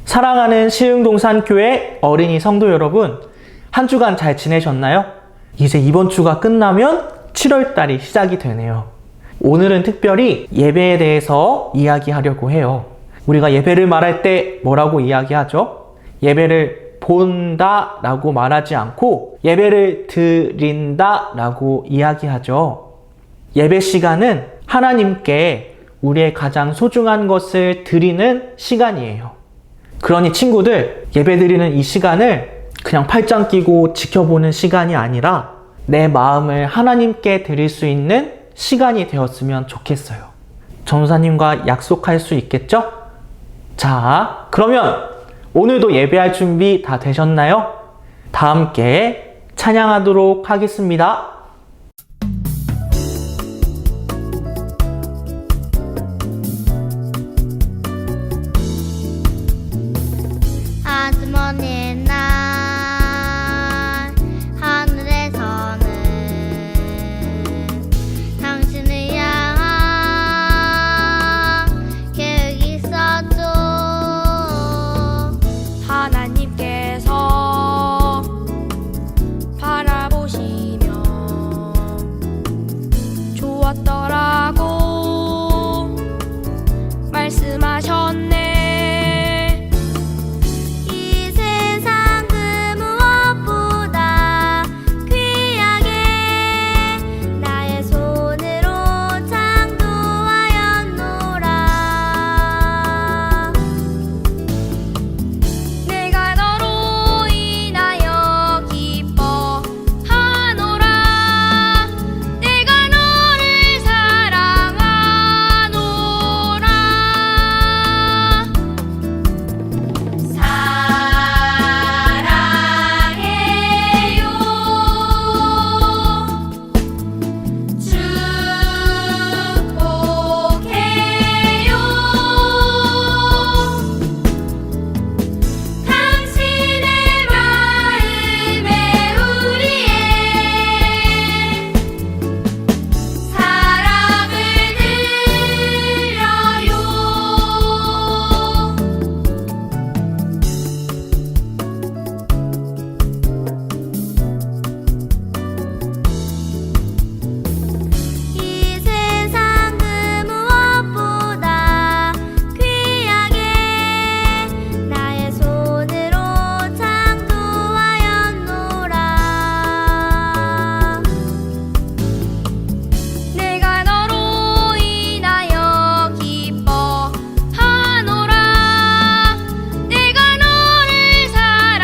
사랑하는 시흥동산교회 어린이 성도 여러분, 한 주간 잘 지내셨나요? 이제 이번 주가 끝나면 7월달이 시작이 되네요. 오늘은 특별히 예배에 대해서 이야기하려고 해요. 우리가 예배를 말할 때 뭐라고 이야기하죠? 예배를 본다 라고 말하지 않고 예배를 드린다 라고 이야기하죠. 예배 시간은 하나님께 우리의 가장 소중한 것을 드리는 시간이에요. 그러니 친구들, 예배 드리는 이 시간을 그냥 팔짱 끼고 지켜보는 시간이 아니라 내 마음을 하나님께 드릴 수 있는 시간이 되었으면 좋겠어요. 전도사님과 약속할 수 있겠죠? 자, 그러면 오늘도 예배할 준비 다 되셨나요? 다 함께 찬양하도록 하겠습니다. 아주머니의 날 하늘에서는 당신을 향한 계획이 있었죠. 하나님께서 바라보시며 좋았더라고 말씀하셨네. 이 세상 그 무엇보다 귀하게 나의 손으로 창조하였노라. 내가 너로 인하여 기뻐하노라. 내가 너를 사랑하노라. 사랑해요. 축복해요. 당신의 마음에 우리의 사랑을 드려요. 이 세상 그 무엇보다 귀하게 나의 손으로 창조하였노라. 내가 너로 인하여 기뻐하노라. 내가 너를 사랑하노라.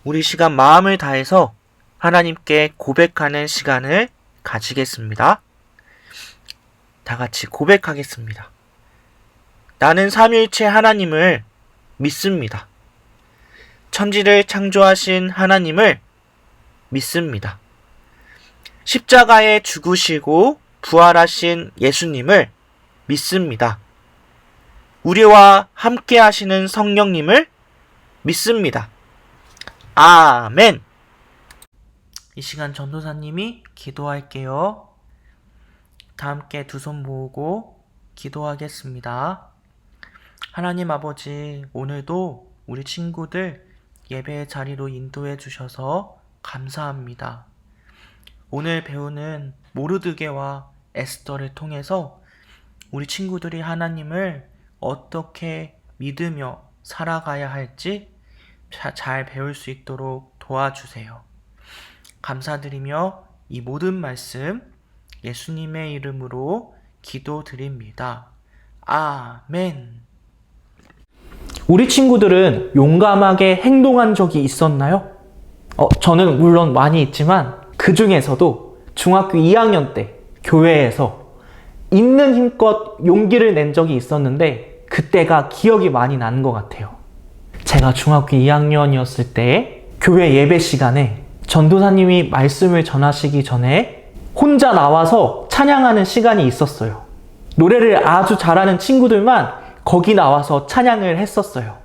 우리 시간 마음을 다해서 하나님께 고백하는 시간을 가지겠습니다. 다 같이 고백하겠습니다. 나는 삼위일체 하나님을 믿습니다. 천지를 창조하신 하나님을 믿습니다. 십자가에 죽으시고 부활하신 예수님을 믿습니다. 우리와 함께 하시는 성령님을 믿습니다. 아멘. 이 시간 전도사님이 기도할게요. 다 함께 두 손 모으고 기도하겠습니다. 하나님 아버지, 오늘도 우리 친구들 예배의 자리로 인도해 주셔서 감사합니다. 오늘 배우는 모르드게와 에스더를 통해서 우리 친구들이 하나님을 어떻게 믿으며 살아가야 할지 잘 배울 수 있도록 도와주세요. 감사드리며 이 모든 말씀 예수님의 이름으로 기도드립니다. 아멘. 우리 친구들은 용감하게 행동한 적이 있었나요? 저는 물론 많이 있지만 그 중에서도 중학교 2학년 때 교회에서 있는 힘껏 용기를 낸 적이 있었는데 그때가 기억이 많이 나는 것 같아요. 제가 중학교 2학년이었을 때 교회 예배 시간에 전도사님이 말씀을 전하시기 전에 혼자 나와서 찬양하는 시간이 있었어요. 노래를 아주 잘하는 친구들만 거기 나와서 찬양을 했었어요.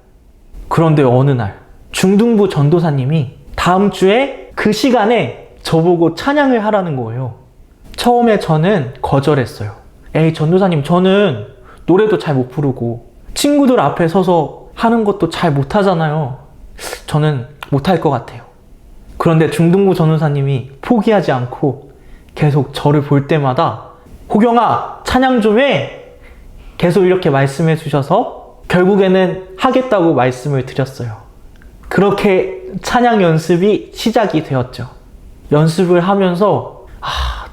그런데 어느 날 중등부 전도사님이 다음 주에 그 시간에 저보고 찬양을 하라는 거예요. 처음에 저는 거절했어요. 에이, 전도사님, 저는 노래도 잘 못 부르고 친구들 앞에 서서 하는 것도 잘 못하잖아요. 저는 못할 것 같아요. 그런데 중등부 전도사님이 포기하지 않고 계속 저를 볼 때마다 호경아, 찬양 좀 해! 계속 이렇게 말씀해 주셔서 결국에는 하겠다고 말씀을 드렸어요. 그렇게 찬양 연습이 시작이 되었죠. 연습을 하면서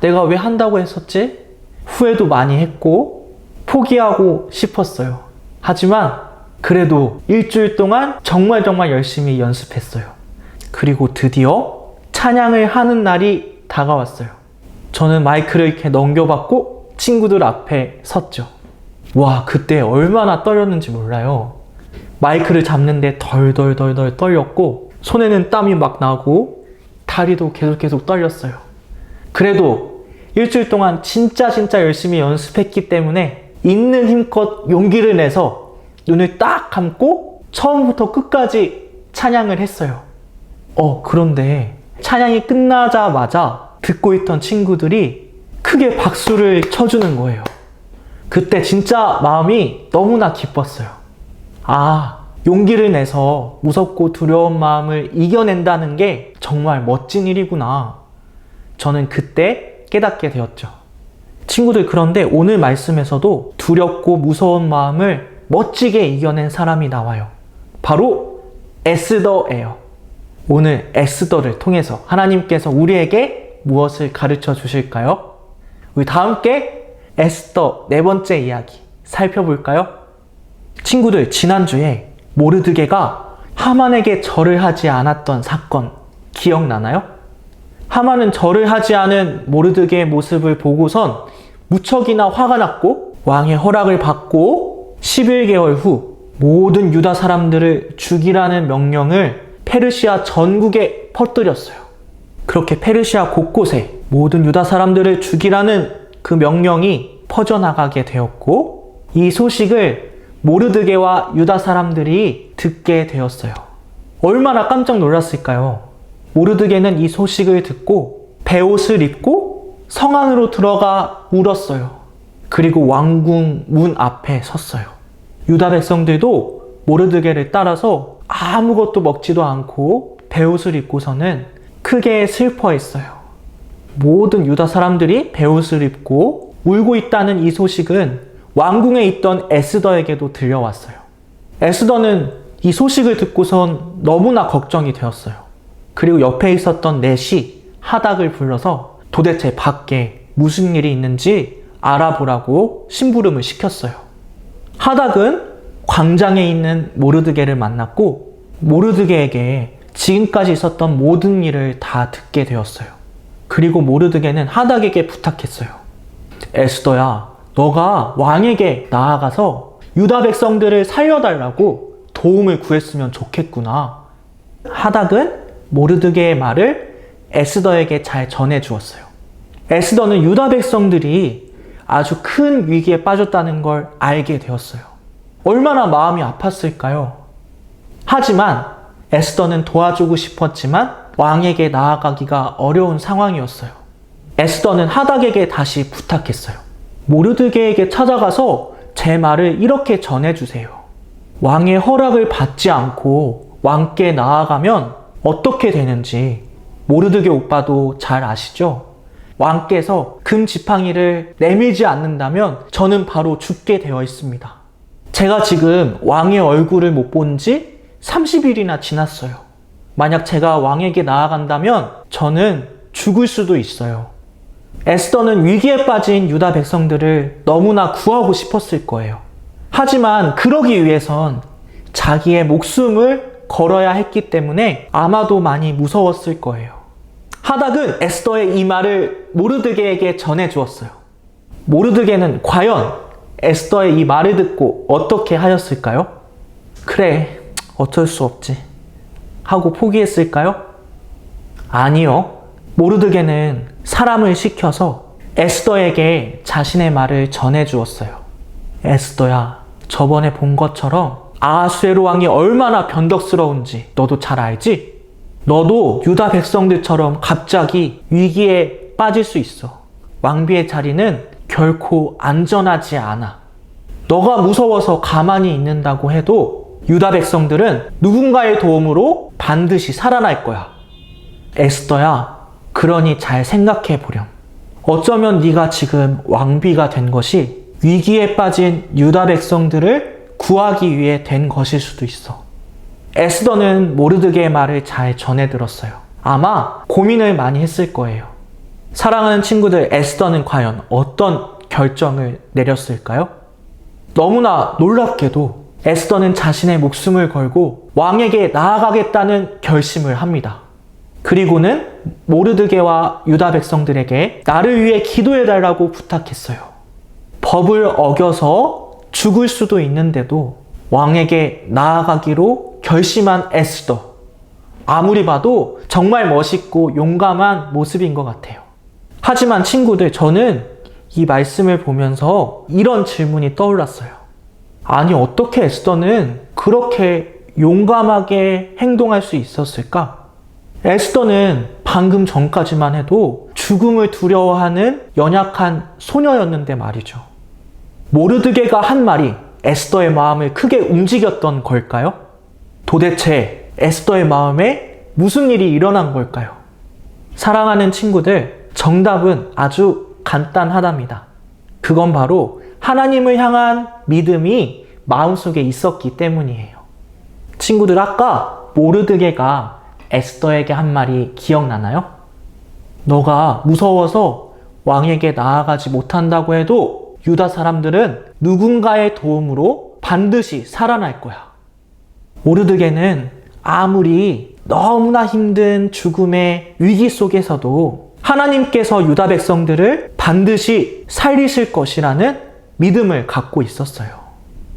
내가 왜 한다고 했었지? 후회도 많이 했고 포기하고 싶었어요. 하지만 그래도 일주일 동안 정말 열심히 연습했어요. 그리고 드디어 찬양을 하는 날이 다가왔어요. 저는 마이크를 이렇게 넘겨받고 친구들 앞에 섰죠. 와, 그때 얼마나 떨렸는지 몰라요. 마이크를 잡는데 덜덜 떨렸고 손에는 땀이 막 나고 다리도 계속 떨렸어요. 그래도 일주일 동안 진짜 열심히 연습했기 때문에 있는 힘껏 용기를 내서 눈을 딱 감고 처음부터 끝까지 찬양을 했어요. 그런데 찬양이 끝나자마자 듣고 있던 친구들이 크게 박수를 쳐주는 거예요. 그때 진짜 마음이 너무나 기뻤어요. 용기를 내서 무섭고 두려운 마음을 이겨낸다는 게 정말 멋진 일이구나. 저는 그때 깨닫게 되었죠. 친구들, 그런데 오늘 말씀에서도 두렵고 무서운 마음을 멋지게 이겨낸 사람이 나와요. 바로 에스더예요. 오늘 에스더를 통해서 하나님께서 우리에게 무엇을 가르쳐 주실까요? 우리 다 함께 에스더 네 번째 이야기 살펴볼까요? 친구들, 지난주에 모르드게가 하만에게 절을 하지 않았던 사건 기억나나요? 하만은 절을 하지 않은 모르드게의 모습을 보고선 무척이나 화가 났고 왕의 허락을 받고 11개월 후 모든 유다 사람들을 죽이라는 명령을 페르시아 전국에 퍼뜨렸어요. 그렇게 페르시아 곳곳에 모든 유다 사람들을 죽이라는 그 명령이 퍼져나가게 되었고 이 소식을 모르드게와 유다 사람들이 듣게 되었어요. 얼마나 깜짝 놀랐을까요? 모르드게는 이 소식을 듣고 베옷을 입고 성 안으로 들어가 울었어요. 그리고 왕궁 문 앞에 섰어요. 유다 백성들도 모르드게를 따라서 아무것도 먹지도 않고 베옷을 입고서는 크게 슬퍼했어요. 모든 유다 사람들이 베옷을 입고 울고 있다는 이 소식은 왕궁에 있던 에스더에게도 들려왔어요. 에스더는 이 소식을 듣고선 너무나 걱정이 되었어요. 그리고 옆에 있었던 넷이 하닥을 불러서 도대체 밖에 무슨 일이 있는지 알아보라고 심부름을 시켰어요. 하닥은 광장에 있는 모르드게를 만났고 모르드게에게 지금까지 있었던 모든 일을 다 듣게 되었어요. 그리고 모르드게는 하닥에게 부탁했어요. 에스더야, 너가 왕에게 나아가서 유다 백성들을 살려달라고 도움을 구했으면 좋겠구나. 하닥은 모르드게의 말을 에스더에게 잘 전해주었어요. 에스더는 유다 백성들이 아주 큰 위기에 빠졌다는 걸 알게 되었어요. 얼마나 마음이 아팠을까요? 하지만 에스더는 도와주고 싶었지만 왕에게 나아가기가 어려운 상황이었어요. 에스더는 하닥에게 다시 부탁했어요. 모르드게에게 찾아가서 제 말을 이렇게 전해주세요. 왕의 허락을 받지 않고 왕께 나아가면 어떻게 되는지 모르드게 오빠도 잘 아시죠? 왕께서 금 지팡이를 내밀지 않는다면 저는 바로 죽게 되어 있습니다. 제가 지금 왕의 얼굴을 못 본 지 30일이나 지났어요. 만약 제가 왕에게 나아간다면 저는 죽을 수도 있어요. 에스더는 위기에 빠진 유다 백성들을 너무나 구하고 싶었을 거예요. 하지만 그러기 위해선 자기의 목숨을 걸어야 했기 때문에 아마도 많이 무서웠을 거예요. 하닥은 에스더의 이 말을 모르드게에게 전해주었어요. 모르드게는 과연 에스더의 이 말을 듣고 어떻게 하였을까요? 그래, 어쩔 수 없지 하고 포기했을까요? 아니요. 모르드게는 사람을 시켜서 에스더에게 자신의 말을 전해주었어요. 에스더야, 저번에 본 것처럼 아하수에로 왕이 얼마나 변덕스러운지 너도 잘 알지? 너도 유다 백성들처럼 갑자기 위기에 빠질 수 있어. 왕비의 자리는 결코 안전하지 않아. 너가 무서워서 가만히 있는다고 해도 유다 백성들은 누군가의 도움으로 반드시 살아날 거야. 에스더야, 그러니 잘 생각해 보렴. 어쩌면 네가 지금 왕비가 된 것이 위기에 빠진 유다 백성들을 구하기 위해 된 것일 수도 있어. 에스더는 모르드게의 말을 잘 전해 들었어요. 아마 고민을 많이 했을 거예요. 사랑하는 친구들, 에스더는 과연 어떤 결정을 내렸을까요? 너무나 놀랍게도 에스더는 자신의 목숨을 걸고 왕에게 나아가겠다는 결심을 합니다. 그리고는 모르드게와 유다 백성들에게 나를 위해 기도해달라고 부탁했어요. 법을 어겨서 죽을 수도 있는데도 왕에게 나아가기로 결심한 에스더. 아무리 봐도 정말 멋있고 용감한 모습인 것 같아요. 하지만 친구들, 저는 이 말씀을 보면서 이런 질문이 떠올랐어요. 아니, 어떻게 에스더는 그렇게 용감하게 행동할 수 있었을까? 에스더는 방금 전까지만 해도 죽음을 두려워하는 연약한 소녀였는데 말이죠. 모르드게가 한 말이 에스더의 마음을 크게 움직였던 걸까요? 도대체 에스더의 마음에 무슨 일이 일어난 걸까요? 사랑하는 친구들, 정답은 아주 간단하답니다. 그건 바로 하나님을 향한 믿음이 마음속에 있었기 때문이에요. 친구들, 아까 모르드게가 에스더에게 한 말이 기억나나요? 너가 무서워서 왕에게 나아가지 못한다고 해도 유다 사람들은 누군가의 도움으로 반드시 살아날 거야. 모르드게는 아무리 너무나 힘든 죽음의 위기 속에서도 하나님께서 유다 백성들을 반드시 살리실 것이라는 믿음을 갖고 있었어요.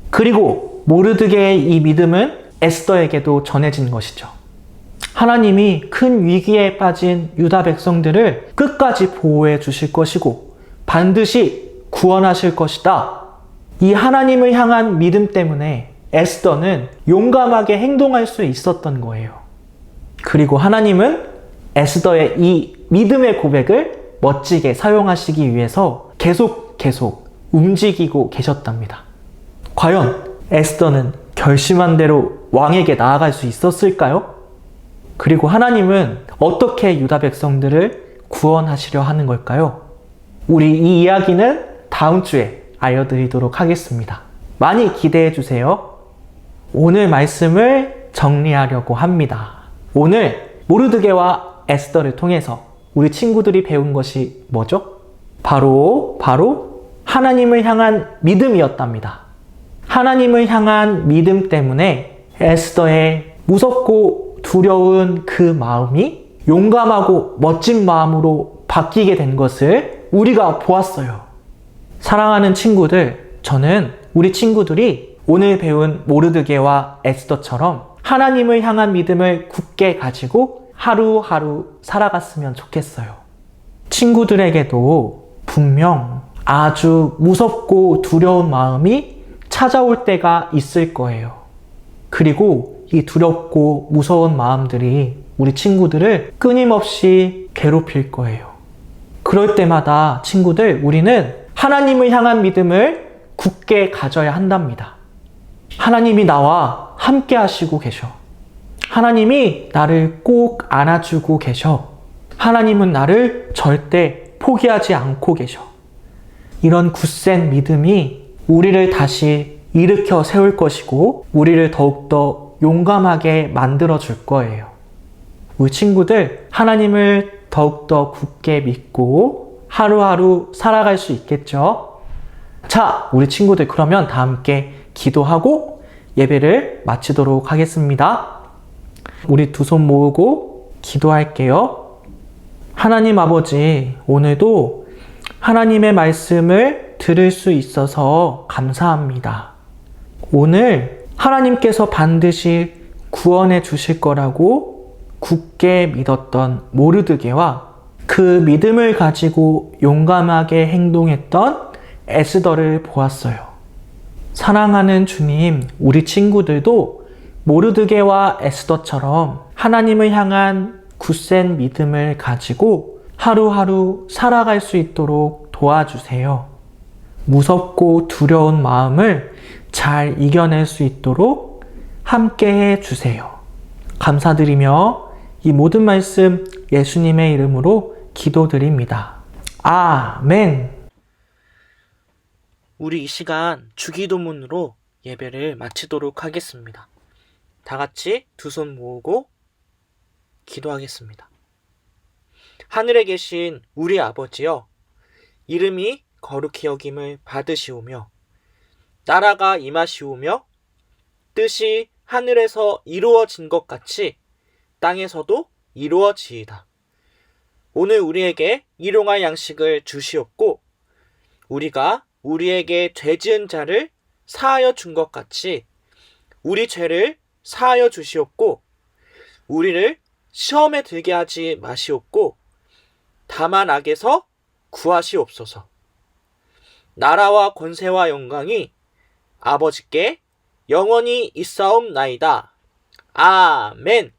그리고 모르드게의 이 믿음은 에스더에게도 전해진 것이죠. 하나님이 큰 위기에 빠진 유다 백성들을 끝까지 보호해 주실 것이고 반드시 구원하실 것이다. 이 하나님을 향한 믿음 때문에 에스더는 용감하게 행동할 수 있었던 거예요. 그리고 하나님은 에스더의 이 믿음의 고백을 멋지게 사용하시기 위해서 계속 움직이고 계셨답니다. 과연 에스더는 결심한 대로 왕에게 나아갈 수 있었을까요? 그리고 하나님은 어떻게 유다 백성들을 구원하시려 하는 걸까요? 우리 이 이야기는 다음 주에 알려드리도록 하겠습니다. 많이 기대해 주세요. 오늘 말씀을 정리하려고 합니다. 오늘 모르드게와 에스더를 통해서 우리 친구들이 배운 것이 뭐죠? 바로 하나님을 향한 믿음이었답니다. 하나님을 향한 믿음 때문에 에스더의 무섭고 두려운 그 마음이 용감하고 멋진 마음으로 바뀌게 된 것을 우리가 보았어요. 사랑하는 친구들, 저는 우리 친구들이 오늘 배운 모르드게와 에스더처럼 하나님을 향한 믿음을 굳게 가지고 하루하루 살아갔으면 좋겠어요. 친구들에게도 분명 아주 무섭고 두려운 마음이 찾아올 때가 있을 거예요. 그리고 이 두렵고 무서운 마음들이 우리 친구들을 끊임없이 괴롭힐 거예요. 그럴 때마다 친구들, 우리는 하나님을 향한 믿음을 굳게 가져야 한답니다. 하나님이 나와 함께 하시고 계셔. 하나님이 나를 꼭 안아주고 계셔. 하나님은 나를 절대 포기하지 않고 계셔. 이런 굳센 믿음이 우리를 다시 일으켜 세울 것이고 우리를 더욱더 용감하게 만들어 줄 거예요. 우리 친구들, 하나님을 더욱더 굳게 믿고 하루하루 살아갈 수 있겠죠? 자, 우리 친구들 그러면 다 함께 기도하고 예배를 마치도록 하겠습니다. 우리 두 손 모으고 기도할게요. 하나님 아버지, 오늘도 하나님의 말씀을 들을 수 있어서 감사합니다. 오늘 하나님께서 반드시 구원해 주실 거라고 굳게 믿었던 모르드게와 그 믿음을 가지고 용감하게 행동했던 에스더를 보았어요. 사랑하는 주님, 우리 친구들도 모르드게와 에스더처럼 하나님을 향한 굳센 믿음을 가지고 하루하루 살아갈 수 있도록 도와주세요. 무섭고 두려운 마음을 잘 이겨낼 수 있도록 함께 해주세요. 감사드리며 이 모든 말씀 예수님의 이름으로 기도드립니다. 아멘. 우리 이 시간 주기도문으로 예배를 마치도록 하겠습니다. 다 같이 두 손 모으고 기도하겠습니다. 하늘에 계신 우리 아버지여, 이름이 거룩히 여김을 받으시오며 나라가 임하시오며 뜻이 하늘에서 이루어진 것 같이 땅에서도 이루어지이다. 오늘 우리에게 일용할 양식을 주시옵고 우리가 우리에게 죄 지은 자를 사하여 준 것 같이 우리 죄를 사하여 주시옵고 우리를 시험에 들게 하지 마시옵고 다만 악에서 구하시옵소서. 나라와 권세와 영광이 아버지께 영원히 있사옵나이다. 아멘.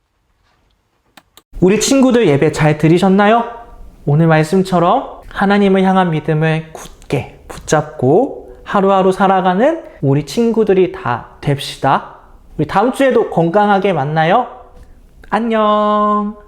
우리 친구들 예배 잘 들으셨나요? 오늘 말씀처럼 하나님을 향한 믿음을 굳게 붙잡고 하루하루 살아가는 우리 친구들이 다 됩시다. 우리 다음 주에도 건강하게 만나요. 안녕.